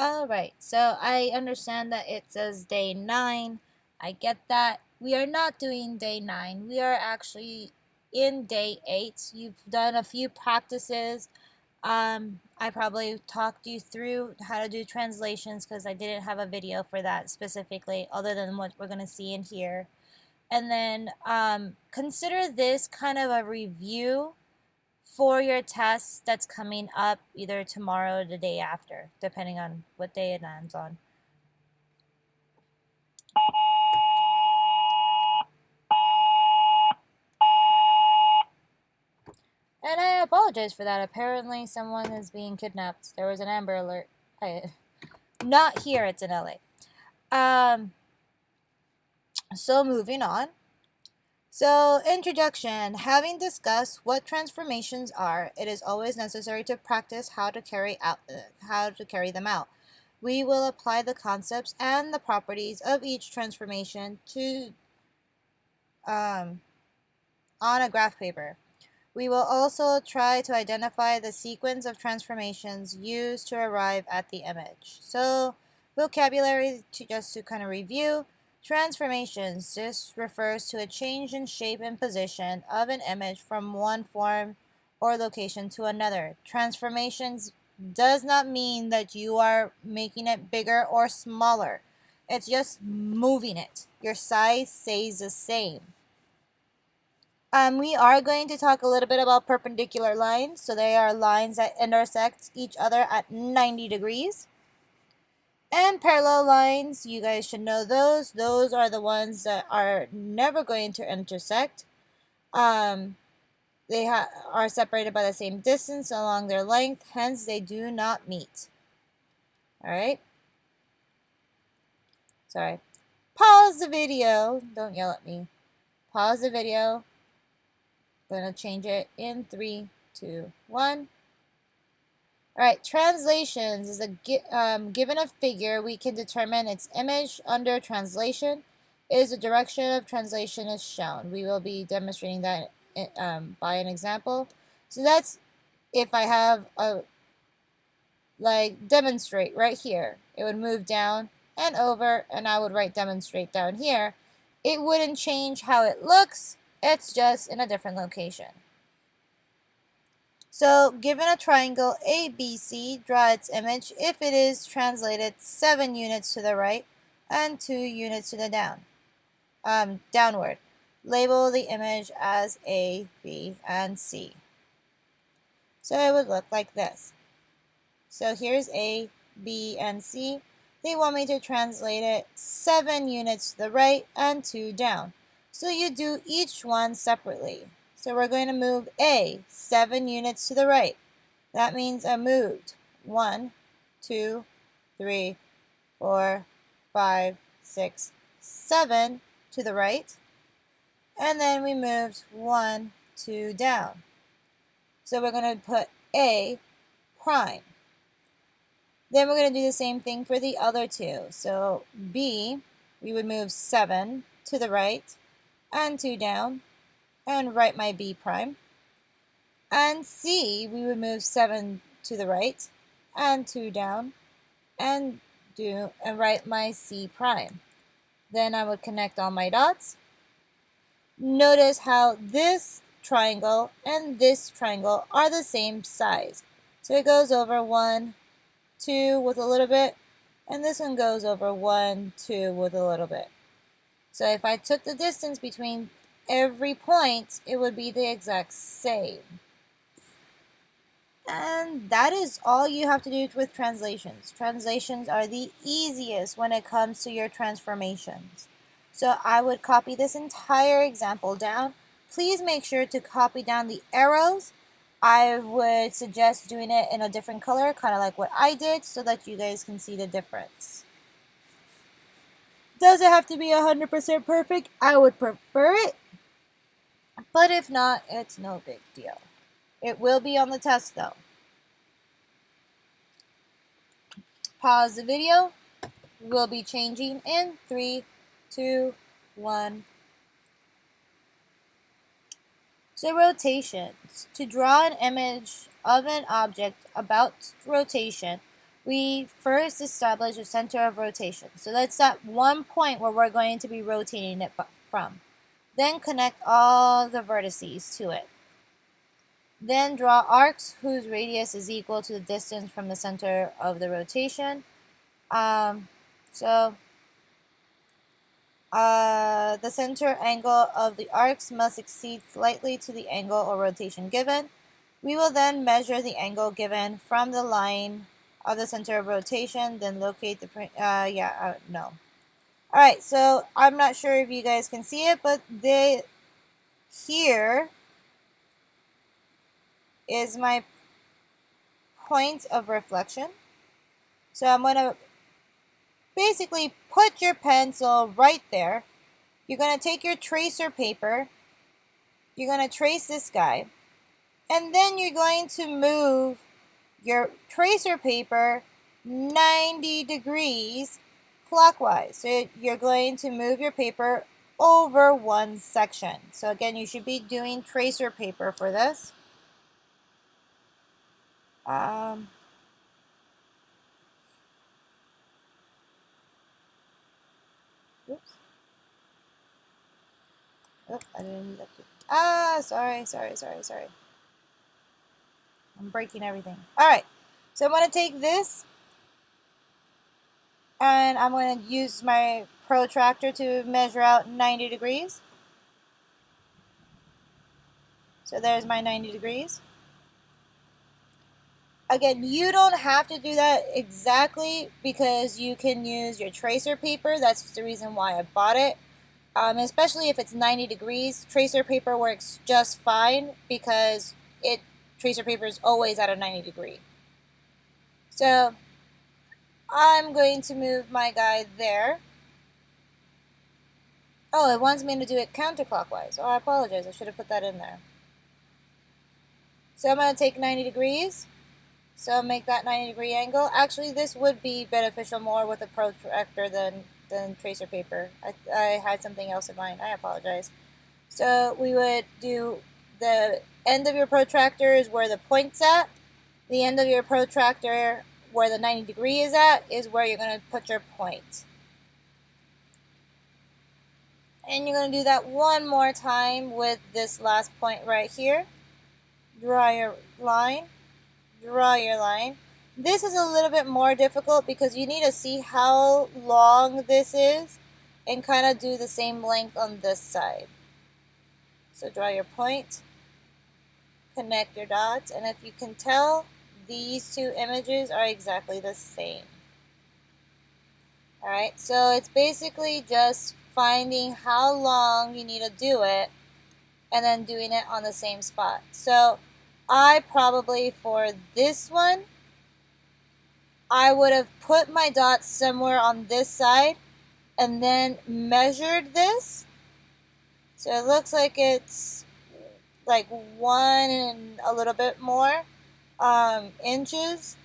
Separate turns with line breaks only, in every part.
Alright, so I understand that it says day 9. I get that. We are not doing day 9. We are actually in day 8. You've done a few practices. I probably talked you through how to do translations because I didn't have a video for that specifically, other than what we're going to see in here. And then consider this kind of a review for your test that's coming up either tomorrow or the day after, depending on what day it lands on. And I apologize for that. Apparently, someone is being kidnapped. There was an Amber Alert. Not here, it's in LA. So moving on. So, introduction. Having discussed what transformations are, it is always necessary to practice how to carry them out. We will apply the concepts and the properties of each transformation to on a graph paper. We will also try to identify the sequence of transformations used to arrive at the image. So, vocabulary to kind of review. Transformations. This refers to a change in shape and position of an image from one form or location to another. Transformations does not mean that you are making it bigger or smaller. It's just moving it. Your size stays the same. We are going to talk a little bit about perpendicular lines. So they are lines that intersect each other at 90 degrees. And parallel lines, you guys should know those. Those are the ones that are never going to intersect. They are separated by the same distance along their length, hence they do not meet. Alright? Sorry. Pause the video. Don't yell at me. Pause the video. I'm going to change it in 3, 2, 1. Alright, translations is given a figure, we can determine its image under translation is the direction of translation is shown. We will be demonstrating that by an example. So that's if I have a, demonstrate right here. It would move down and over, and I would write demonstrate down here. It wouldn't change how it looks, it's just in a different location. So, given a triangle ABC, draw its image if it is translated 7 units to the right and 2 units to the downward. Label the image as A, B, and C. So it would look like this. So here's A, B, and C. They want me to translate it 7 units to the right and 2 down. So you do each one separately. So we're going to move A 7 units to the right. That means I moved 1, 2, 3, 4, 5, 6, 7 to the right. And then we moved 1, 2 down. So we're going to put A prime. Then we're going to do the same thing for the other two. So B, we would move 7 to the right and 2 down and write my B prime. And C, we would move 7 to the right and 2 down and write my C prime. Then I would connect all my dots. Notice how this triangle and this triangle are the same size. So it goes over 1, 2 with a little bit, and this one goes over 1, 2 with a little bit. So if I took the distance between every point, it would be the exact same. And that is all you have to do with translations. Translations are the easiest when it comes to your transformations. So I would copy this entire example down. Please make sure to copy down the arrows. I would suggest doing it in a different color, kind of like what I did, so that you guys can see the difference. Does it have to be 100% perfect? I would prefer it, but if not, it's no big deal. It will be on the test though. Pause the video. We'll be changing in 3, 2, 1. So rotations. To draw an image of an object about rotation, we first establish a center of rotation. So that's that one point where we're going to be rotating it from. Then connect all the vertices to it. Then draw arcs whose radius is equal to the distance from the center of the rotation. So the center angle of the arcs must exceed slightly to the angle or rotation given. We will then measure the angle given from the line of the center of rotation, then locate the no. Alright, so I'm not sure if you guys can see it, but here is my point of reflection. So I'm going to basically put your pencil right there. You're going to take your tracer paper. You're going to trace this guy. And then you're going to move your tracer paper 90 degrees clockwise. So you're going to move your paper over one section. So again, you should be doing tracer paper for this. Oops. Oh, I didn't need that. Sorry. I'm breaking everything. Alright, so I'm going to take this and I'm going to use my protractor to measure out 90 degrees. So there's my 90 degrees. Again, you don't have to do that exactly because you can use your tracer paper. That's the reason why I bought it. Especially if it's 90 degrees, tracer paper works just fine because tracer paper is always at a 90 degree. So I'm going to move my guy there. Oh, it wants me to do it counterclockwise. Oh, I apologize. I should have put that in there. So I'm going to take 90 degrees. So make that 90-degree angle. Actually, this would be beneficial more with a protractor than tracer paper. I had something else in mind. I apologize. So we would do the end of your protractor is where the point's at. The end of your protractor where the 90 degree is at is where you're going to put your point. And you're going to do that one more time with this last point right here. Draw your line. Draw your line. This is a little bit more difficult because you need to see how long this is and kind of do the same length on this side. So draw your point, connect your dots, and if you can tell, these two images are exactly the same. Alright, so it's basically just finding how long you need to do it and then doing it on the same spot. So I probably, for this one, I would have put my dots somewhere on this side and then measured this. So it looks like it's like 1 and a little bit more inches,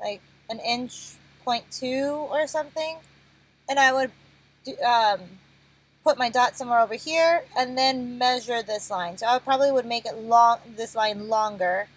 like an inch 0.2 or something. And I would put my dot somewhere over here and then measure this line. So I probably would make it this line longer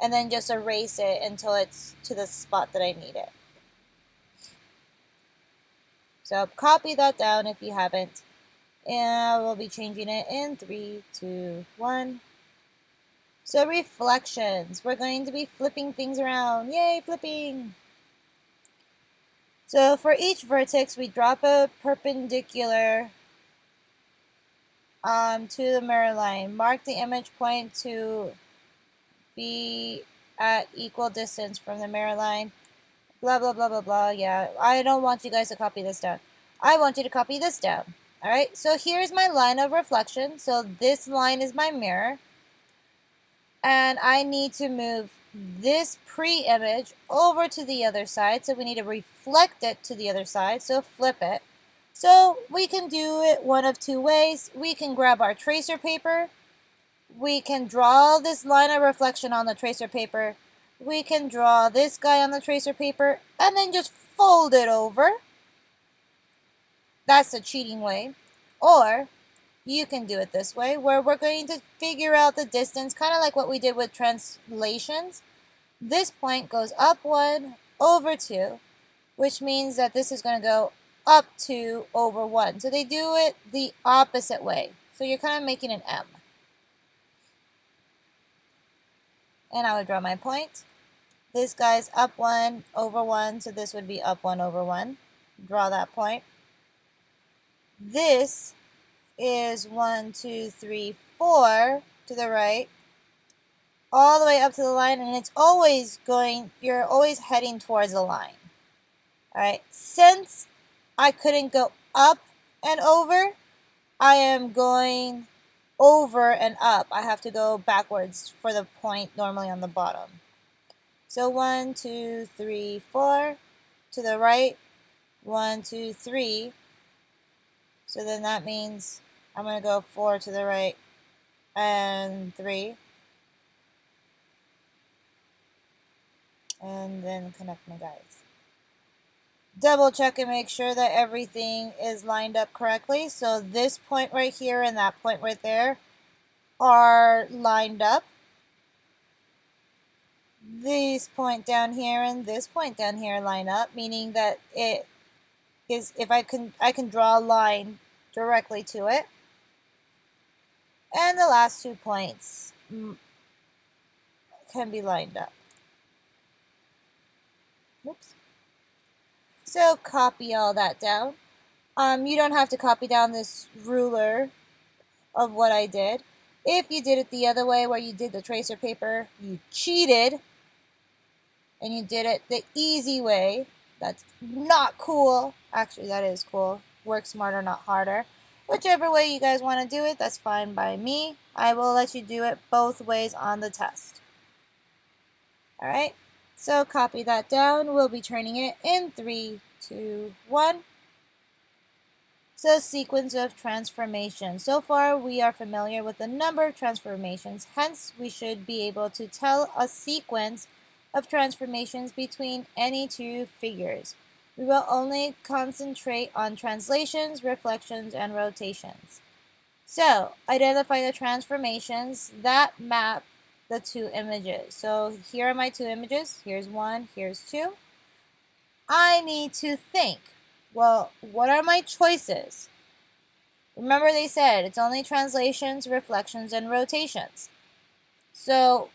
and then just erase it until it's to the spot that I need it. So copy that down if you haven't. And we'll be changing it in 3, 2, 1. So reflections. We're going to be flipping things around. Yay, flipping! So for each vertex, we drop a perpendicular to the mirror line. Mark the image point to be at equal distance from the mirror line. Blah, blah, blah, blah, blah. Yeah, I don't want you guys to copy this down. I want you to copy this down. Alright, so here's my line of reflection. So this line is my mirror. And I need to move this pre-image over to the other side. So we need to reflect it to the other side. So flip it. So we can do it one of two ways. We can grab our tracer paper. We can draw this line of reflection on the tracer paper. We can draw this guy on the tracer paper and then just fold it over. That's the cheating way. Or you can do it this way, where we're going to figure out the distance, kind of like what we did with translations. This point goes up 1, over 2, which means that this is going to go up 2 over 1. So they do it the opposite way. So you're kind of making an M. And I would draw my point. This guy's up 1 over 1, so this would be up 1 over 1. Draw that point. This is 1, 2, 3, 4 to the right, all the way up to the line, and it's always going, you're always heading towards the line. Alright, since I couldn't go up and over, I am going over and up. I have to go backwards for the point normally on the bottom. So 1, 2, 3, 4 to the right, 1, 2, 3. So then that means I'm going to go 4 to the right and 3. And then connect my guys. Double check and make sure that everything is lined up correctly. So this point right here and that point right there are lined up. This point down here and this point down here line up, meaning that it is, if I can draw a line directly to it. And the last 2 points can be lined up. Oops. So copy all that down. You don't have to copy down this ruler of what I did. If you did it the other way, where you did the tracer paper, you cheated. And you did it the easy way. That's not cool. Actually, that is cool. Work smarter, not harder. Whichever way you guys want to do it, that's fine by me. I will let you do it both ways on the test. Alright, so copy that down. We'll be turning it in 3, 2, 1. So sequence of transformations. So far, we are familiar with the number of transformations. Hence, we should be able to tell a sequence of transformations between any 2 figures. We will only concentrate on translations, reflections, and rotations. So, identify the transformations that map the 2 images. So here are my 2 images. Here's 1, here's 2. I need to think, well, what are my choices? Remember they said it's only translations, reflections, and rotations. So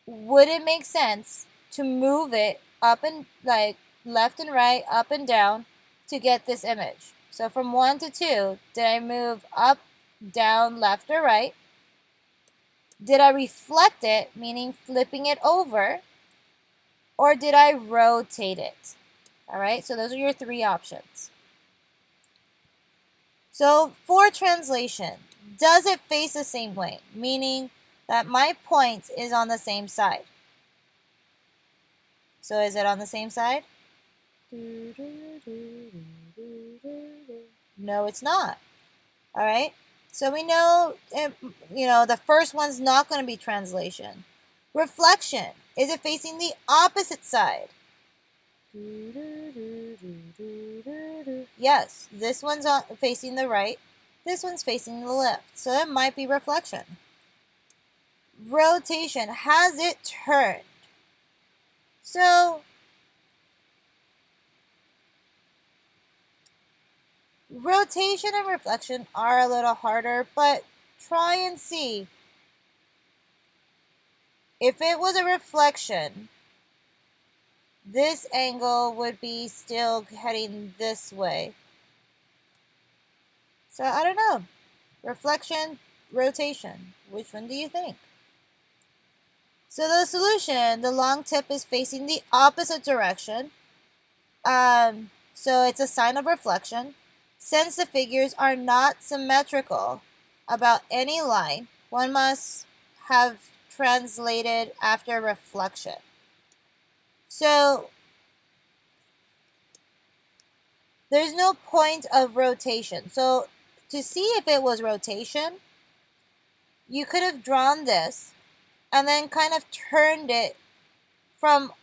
would it make sense to move it up and like left and right, up and down to get this image? So from 1 to 2, did I move up, down, left, or right? Did I reflect it, meaning flipping it over? Or did I rotate it? All right, so those are your 3 options. So for translation, does it face the same way? Meaning that my point is on the same side. So is it on the same side? No, it's not. All right. So we know, the first one's not going to be translation. Reflection. Is it facing the opposite side? Yes, this one's facing the right. This one's facing the left. So it might be reflection. Rotation. Has it turned? So rotation and reflection are a little harder, but try and see. If it was a reflection, this angle would be still heading this way. So I don't know. Reflection, rotation. Which one do you think? So the solution, the long tip is facing the opposite direction. So it's a sign of reflection. Since the figures are not symmetrical about any line, one must have translated after reflection. So there's no point of rotation. So to see if it was rotation, you could have drawn this and then kind of turned it from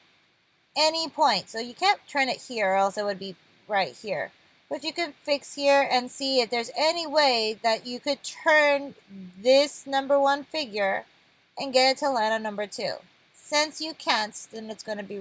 any point. So you can't turn it here or else it would be right here. But you could fix here and see if there's any way that you could turn this number 1 figure and get it to land on number 2. Since you can't, then it's going to be